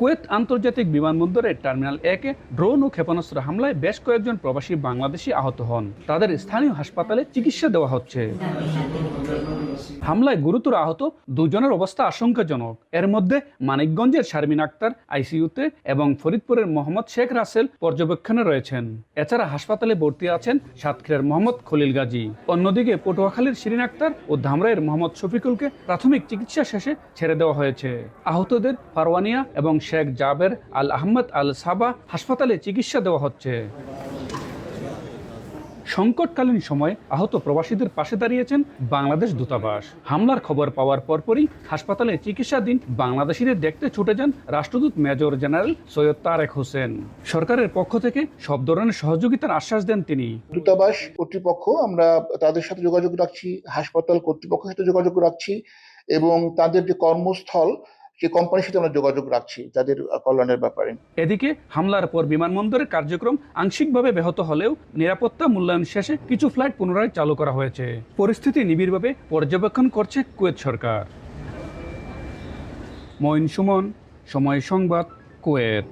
Kuwait আন্তর্জাতিক বিমানবন্দরে terminal 1-এ drone ও ক্ষেপণাস্ত্র হামলায় বেশ কয়েকজন প্রবাসী বাংলাদেশি আহত হন। তাদের স্থানীয় হাসপাতালে চিকিৎসা দেওয়া হচ্ছে। হামলায় গুরুতর আহত দুজনের অবস্থা আশঙ্কাজনক। এর মধ্যে মানিকগঞ্জের শারমিন আক্তার আইসিইউতে এবং ফরিদপুরের মোহাম্মদ শেখ রাসেল পর্যবেক্ষণে রয়েছেন। এছাড়া হাসপাতালে ভর্তি আছেন সাতক্ষীরার মোহাম্মদ খলিল গাজী। অন্যদিকে পটুয়াখালীর শিরিন আক্তার ও ধামরাইয়ের মোহাম্মদ শফিকুলকে প্রাথমিক চিকিৎসা শেষে ছেড়ে দেওয়া হয়েছে। আহতদের পারওয়ানিয়া এবং শেখ জাবের আল আহমদ আল সাবা হাসপাতালে চিকিৎসা দেওয়া হচ্ছে। সংকটকালীন সময়ে আহত প্রবাসীদের পাশে দাঁড়িয়েছেন বাংলাদেশ দূতাবাস। হামলার খবর পাওয়ার পরপরই হাসপাতালে চিকিৎসাধীন বাংলাদেশিদের দেখতে ছুটে যান রাষ্ট্রদূত মেজর জেনারেল সৈয়দ তারেক হোসেন। সরকারের পক্ষ থেকে সব ধরনের সহযোগিতার আশ্বাস দেন তিনি। দূতাবাস কর্তৃপক্ষ আমরা তাদের সাথে যোগাযোগ রাখছি, হাসপাতাল কর্তৃপক্ষের সাথে যোগাযোগ রাখছি এবং তাদের যে কর্মস্থল যে কোম্পানির সাথে আমরা যোগাযোগ রাখছি তাদের কল্যাণের ব্যাপারে। এদিকে হামলার পর বিমানবন্দরের কার্যক্রম আংশিকভাবে ব্যাহত হলেও নিরাপত্তা মূল্যায়ন শেষে কিছু ফ্লাইট পুনরায় চালু করা হয়েছে। পরিস্থিতি নিবিড়ভাবে পর্যবেক্ষণ করছে কুয়েত সরকার। মঈন সুমন, সময় সংবাদ, কুয়েত।